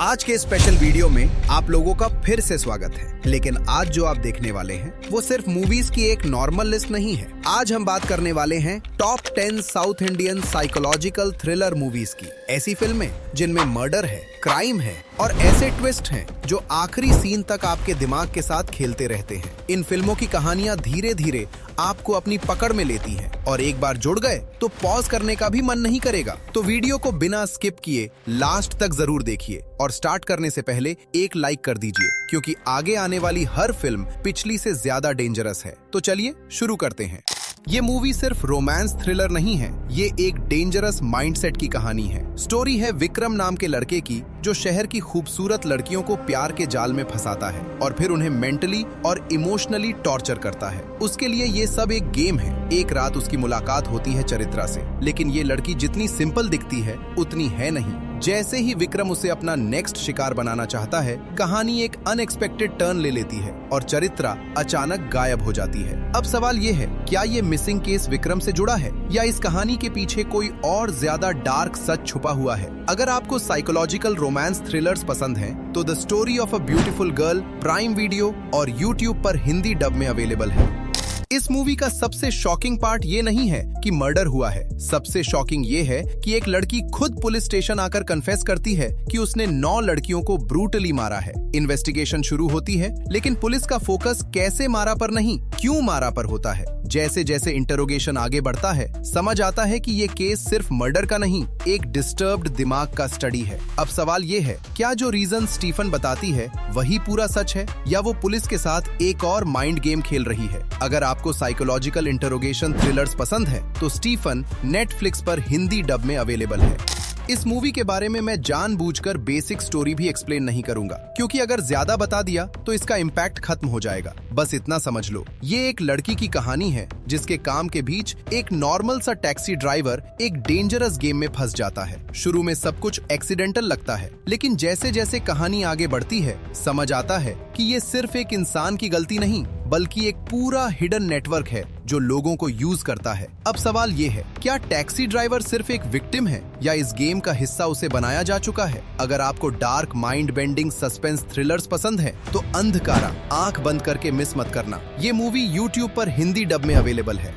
आज के special video में आप लोगों का फिर से स्वागत है। लेकिन आज जो आप देखने वाले हैं वो सिर्फ मूवीज की एक नॉर्मल लिस्ट नहीं है। आज हम बात करने वाले हैं top 10 south Indian psychological thriller movies की। ऐसी फिल्में जिनमें मर्डर है, क्राइम है और ऐसे ट्विस्ट हैं जो आखिरी सीन तक आपके दिमाग के साथ खेलते रहते हैं। इन फिल्मों की कहानियां धीरे धीरे आपको अपनी पकड़ में लेती हैं और एक बार जुड़ गए तो पॉज करने का भी मन नहीं करेगा। तो वीडियो को बिना स्किप किए लास्ट तक जरूर देखिए और स्टार्ट करने से पहले एक लाइक कर दीजिए, क्योंकि आगे आने वाली हर फिल्म पिछली से ज्यादा डेंजरस है। तो चलिए शुरू करते हैं। ये मूवी सिर्फ रोमांस थ्रिलर नहीं है, ये एक डेंजरस माइंडसेट की कहानी है। स्टोरी है विक्रम नाम के लड़के की जो शहर की खूबसूरत लड़कियों को प्यार के जाल में फंसाता है और फिर उन्हें मेंटली और इमोशनली टॉर्चर करता है। उसके लिए ये सब एक गेम है। एक रात उसकी मुलाकात होती है चरित्रा से, लेकिन ये लड़की जितनी सिंपल दिखती है उतनी है नहीं। जैसे ही विक्रम उसे अपना नेक्स्ट शिकार बनाना चाहता है, कहानी एक अनएक्सपेक्टेड टर्न ले लेती है और चरित्रा अचानक गायब हो जाती है। अब सवाल ये है, क्या ये मिसिंग केस विक्रम से जुड़ा है या इस कहानी के पीछे कोई और ज्यादा डार्क सच छुपा हुआ है? अगर आपको साइकोलॉजिकल रोमांस थ्रिलर्स पसंद हैं, तो the story of a beautiful girl prime video और यूट्यूब पर हिंदी डब में अवेलेबल है। इस मूवी का सबसे शॉकिंग पार्ट ये नहीं है कि मर्डर हुआ है। सबसे शॉकिंग ये है कि एक लड़की खुद पुलिस स्टेशन आकर कन्फेस करती है कि उसने 9 लड़कियों को ब्रूटली मारा है। इन्वेस्टिगेशन शुरू होती है, लेकिन पुलिस का फोकस कैसे मारा पर नहीं, क्यों मारा पर होता है। जैसे जैसे इंटरोगेशन आगे बढ़ता है, समझ आता है कि ये केस सिर्फ मर्डर का नहीं, एक डिस्टर्ब्ड दिमाग का स्टडी है। अब सवाल ये है, क्या जो रीजन स्टीफन बताती है वही पूरा सच है या वो पुलिस के साथ एक और माइंड गेम खेल रही है? अगर आपको साइकोलॉजिकल इंटरोगेशन थ्रिलर्स पसंद है तो स्टीफन नेटफ्लिक्स पर हिंदी डब में अवेलेबल है। इस मूवी के बारे में मैं जानबूझकर बेसिक स्टोरी भी एक्सप्लेन नहीं करूंगा, क्योंकि अगर ज्यादा बता दिया तो इसका इम्पैक्ट खत्म हो जाएगा। बस इतना समझ लो, ये एक लड़की की कहानी है जिसके काम के बीच एक नॉर्मल सा टैक्सी ड्राइवर एक डेंजरस गेम में फंस जाता है। शुरू में सब कुछ एक्सीडेंटल लगता है, लेकिन जैसे जैसे कहानी आगे बढ़ती है, समझ आता है कि ये सिर्फ एक इंसान की गलती नहीं, बल्कि एक पूरा हिडन नेटवर्क है जो लोगों को यूज करता है। अब सवाल ये है, क्या टैक्सी ड्राइवर सिर्फ एक विक्टिम है या इस गेम का हिस्सा उसे बनाया जा चुका है? अगर आपको dark mind bending suspense thrillers पसंद है तो अंधकारा आंख बंद करके मिस मत करना। ये मूवी यूट्यूब पर हिंदी डब में अवेलेबल है।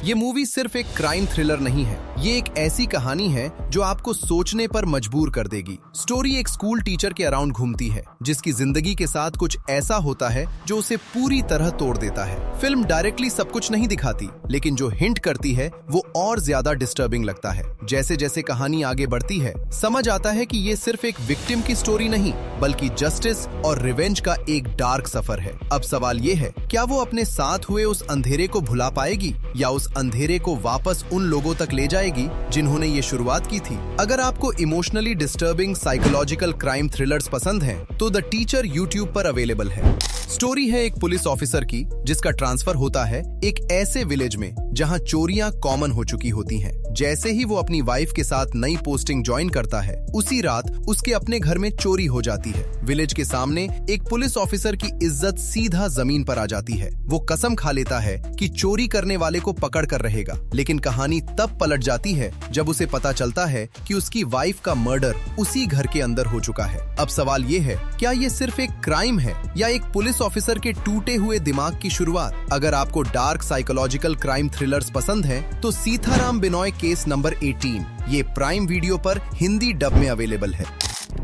ये मूवी सिर्फ एक क्राइम थ्रिलर नहीं है, ये एक ऐसी कहानी है जो आपको सोचने पर मजबूर कर देगी। स्टोरी एक स्कूल टीचर के अराउंड घूमती है जिसकी जिंदगी के साथ कुछ ऐसा होता है जो उसे पूरी तरह तोड़ देता है। फिल्म डायरेक्टली सब कुछ नहीं दिखाती, लेकिन जो हिंट करती है वो और ज्यादा डिस्टर्बिंग लगता है। जैसे जैसे कहानी आगे बढ़ती है, समझ आता है कि ये सिर्फ एक विक्टिम की स्टोरी नहीं, बल्कि जस्टिस और रिवेंज का एक डार्क सफर है। अब सवाल ये है, क्या वो अपने साथ हुए उस अंधेरे को भुला पाएगी या उस अंधेरे को वापस उन लोगों तक ले जाएगी जिन्होंने ये शुरुआत की थी? अगर आपको emotionally disturbing psychological crime thrillers पसंद हैं, तो द टीचर यूट्यूब पर अवेलेबल है। स्टोरी है एक पुलिस ऑफिसर की जिसका ट्रांसफर होता है एक ऐसे विलेज में जहां चोरियां कॉमन हो चुकी होती हैं। जैसे ही वो अपनी वाइफ के साथ नई पोस्टिंग ज्वाइन करता है, उसी रात उसके अपने घर में चोरी हो जाती है। विलेज के सामने एक पुलिस ऑफिसर की इज्जत सीधा जमीन पर आ जाती है। वो कसम खा लेता है कि चोरी करने वाले को पकड़ कर रहेगा, लेकिन कहानी तब पलट जाती है जब उसे पता चलता है कि उसकी वाइफ का मर्डर उसी घर के अंदर हो चुका है। अब सवाल ये है, क्या ये सिर्फ एक क्राइम है या एक पुलिस ऑफिसर के टूटे हुए दिमाग की शुरुआत? अगर आपको डार्क साइकोलॉजिकल क्राइम थ्रिलर्स पसंद हैं, तो सीताराम बिनॉय केस नंबर 18 ये प्राइम वीडियो पर हिंदी डब में अवेलेबल है।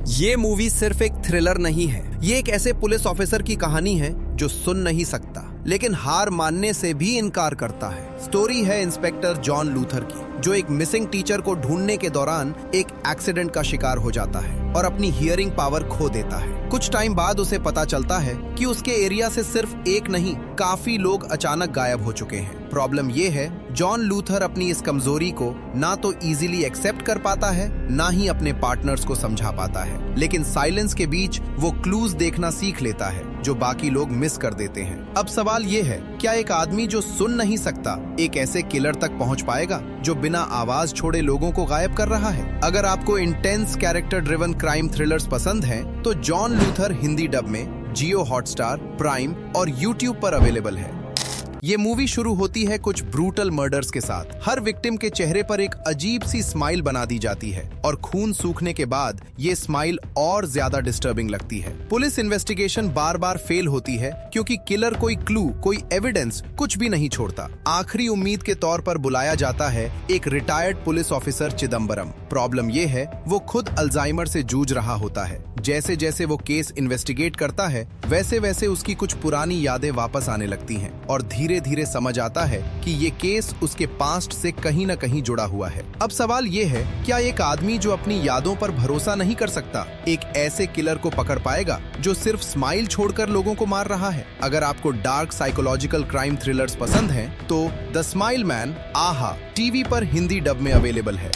ये मूवी सिर्फ एक थ्रिलर नहीं है, ये एक ऐसे पुलिस ऑफिसर की कहानी है जो सुन नहीं सकता लेकिन हार मानने से भी इनकार करता है। स्टोरी है इंस्पेक्टर जॉन लूथर की, जो एक मिसिंग टीचर को ढूंढने के दौरान एक एक्सीडेंट का शिकार हो जाता है और अपनी हियरिंग पावर खो देता है। कुछ टाइम बाद उसे पता चलता है कि उसके एरिया से सिर्फ एक नहीं, काफी लोग अचानक गायब हो चुके हैं। प्रॉब्लम ये है, जॉन लूथर अपनी इस कमजोरी को ना तो इजीली एक्सेप्ट कर पाता है, ना ही अपने पार्टनर्स को समझा पाता है। लेकिन साइलेंस के बीच वो क्लूज देखना सीख लेता है जो बाकी लोग मिस कर देते हैं। अब सवाल ये है, क्या एक आदमी जो सुन नहीं सकता एक ऐसे किलर तक पहुंच पाएगा जो बिना आवाज छोड़े लोगों को गायब कर रहा है? अगर आपको intense character driven crime thrillers पसंद हैं, तो जॉन लूथर हिंदी डब में जियो हॉटस्टार, प्राइम और यूट्यूब पर अवेलेबल है। ये मूवी शुरू होती है कुछ ब्रूटल मर्डर्स के साथ। हर विक्टिम के चेहरे पर एक अजीब सी स्माइल बना दी जाती है और खून सूखने के बाद ये स्माइल और ज्यादा डिस्टर्बिंग लगती है। पुलिस इन्वेस्टिगेशन बार बार फेल होती है क्योंकि किलर कोई क्लू, कोई एविडेंस कुछ भी नहीं छोड़ता। आखिरी उम्मीद के तौर पर बुलाया जाता है एक retired police officer Chidambaram. Problem ये है वो खुद अल्जाइमर से जूझ रहा होता है। जैसे जैसे वो केस इन्वेस्टिगेट करता है वैसे वैसे उसकी कुछ पुरानी यादें वापस आने लगती हैं और धीरे धीरे समझ आता है कि ये केस उसके पास्ट से कहीं न कहीं जुड़ा हुआ है। अब सवाल ये है, क्या एक आदमी जो अपनी यादों पर भरोसा नहीं कर सकता एक ऐसे किलर को पकड़ पाएगा जो सिर्फ स्माइल छोड़कर लोगों को मार रहा है? अगर आपको डार्क साइकोलॉजिकल क्राइम थ्रिलर्स पसंद हैं, तो द स्माइल मैन आहा टीवी पर हिंदी डब में अवेलेबल है।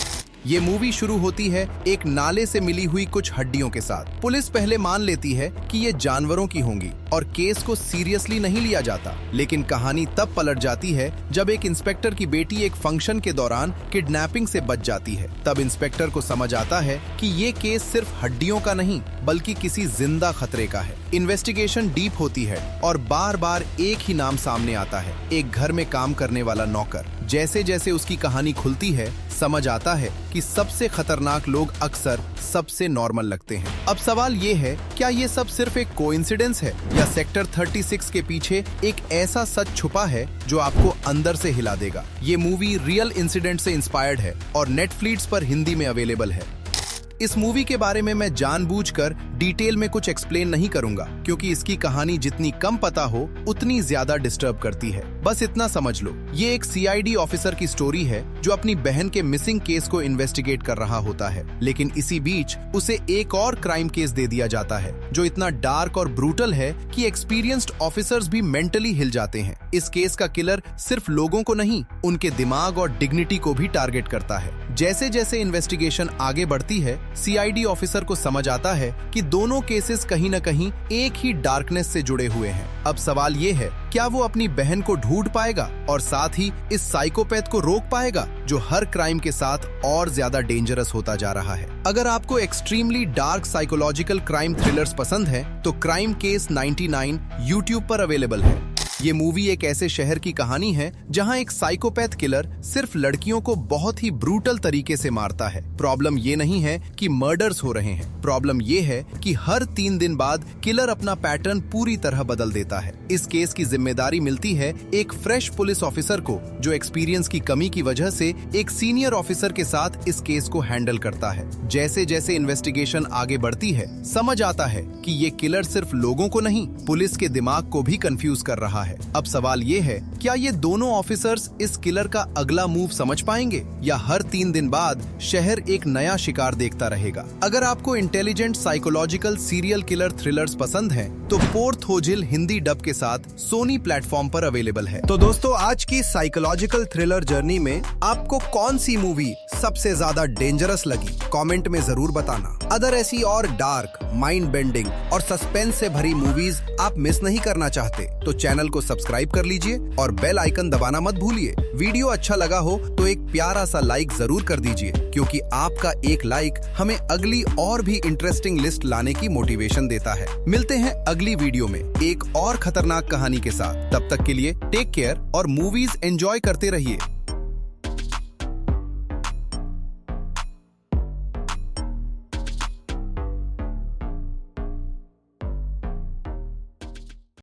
ये मूवी शुरू होती है एक नाले से मिली हुई कुछ हड्डियों के साथ। पुलिस पहले मान लेती है कि ये जानवरों की होंगी और केस को सीरियसली नहीं लिया जाता, लेकिन कहानी तब पलट जाती है जब एक इंस्पेक्टर की बेटी एक फंक्शन के दौरान किडनैपिंग से बच जाती है। तब इंस्पेक्टर को समझ आता है कि ये केस सिर्फ हड्डियों का नहीं बल्कि किसी जिंदा खतरे का है। इन्वेस्टिगेशन डीप होती है और बार बार एक ही नाम सामने आता है, एक घर में काम करने वाला नौकर। जैसे जैसे उसकी कहानी खुलती है समझ आता है कि सबसे खतरनाक लोग अक्सर सबसे नॉर्मल लगते हैं। अब सवाल ये है, क्या ये सब सिर्फ एक कोइंसिडेंस है या सेक्टर 36 के पीछे एक ऐसा सच छुपा है जो आपको अंदर से हिला देगा? ये मूवी रियल इंसिडेंट से इंस्पायर्ड है और नेटफ्लिक्स पर हिंदी में अवेलेबल है। इस मूवी के बारे में मैं जानबूझकर डिटेल में कुछ एक्सप्लेन नहीं करूंगा क्योंकि इसकी कहानी जितनी कम पता हो उतनी ज्यादा डिस्टर्ब करती है। बस इतना समझ लो, ये एक सीआईडी ऑफिसर की स्टोरी है जो अपनी बहन के मिसिंग केस को इन्वेस्टिगेट कर रहा होता है, लेकिन इसी बीच उसे एक और क्राइम केस दे दिया जाता है जो इतना डार्क और ब्रूटल है कि एक्सपीरियंस्ड ऑफिसर्स भी मेंटली हिल जाते हैं। इस केस का किलर सिर्फ लोगों को नहीं, उनके दिमाग और डिग्निटी को भी टारगेट करता है। जैसे जैसे इन्वेस्टिगेशन आगे बढ़ती है सीआईडी ऑफिसर को समझ आता है कि दोनों केसेस कहीं न कहीं एक ही डार्कनेस से जुड़े हुए हैं। अब सवाल ये है, क्या वो अपनी बहन को ढूंढ पाएगा और साथ ही इस साइकोपैथ को रोक पाएगा जो हर क्राइम के साथ और ज्यादा डेंजरस होता जा रहा है? अगर आपको extremely dark psychological crime thrillers पसंद है तो क्राइम केस 99 यूट्यूब पर अवेलेबल है। ये मूवी एक ऐसे शहर की कहानी है जहां एक साइकोपैथ किलर सिर्फ लड़कियों को बहुत ही ब्रूटल तरीके से मारता है। प्रॉब्लम ये नहीं है कि मर्डर्स हो रहे हैं, प्रॉब्लम ये है कि हर 3 दिन बाद किलर अपना पैटर्न पूरी तरह बदल देता है। इस केस की जिम्मेदारी मिलती है एक फ्रेश पुलिस ऑफिसर को जो एक्सपीरियंस की कमी की वजह से एक सीनियर ऑफिसर के साथ इस केस को हैंडल करता है। जैसे जैसे इन्वेस्टिगेशन आगे बढ़ती है समझ आता है कि ये किलर सिर्फ लोगों को नहीं पुलिस के दिमाग को भी कंफ्यूज कर रहा है। अब सवाल ये है, क्या ये दोनों ऑफिसर्स इस किलर का अगला मूव समझ पाएंगे या हर 3 दिन बाद शहर एक नया शिकार देखता रहेगा? अगर आपको intelligent psychological serial killer thrillers पसंद हैं, तो पोर्थ होजिल हिंदी डब के साथ सोनी प्लेटफॉर्म पर अवेलेबल है। तो दोस्तों, आज की साइकोलॉजिकल थ्रिलर जर्नी में आपको कौन सी मूवी सबसे ज्यादा डेंजरस लगी? कमेंट में जरूर बताना। अगर ऐसी और डार्क, माइंड बेंडिंग और सस्पेंस से भरी मूवीज आप मिस नहीं करना चाहते तो चैनल को सब्सक्राइब कर लीजिए और बेल आइकन दबाना मत भूलिए। वीडियो अच्छा लगा हो तो एक प्यारा सा लाइक जरूर कर दीजिए क्योंकि आपका एक लाइक हमें अगली और भी इंटरेस्टिंग लिस्ट लाने की मोटिवेशन देता है। मिलते हैं अगली वीडियो में एक और खतरनाक कहानी के साथ। तब तक के लिए टेक केयर और मूवीज एंजॉय करते रहिए।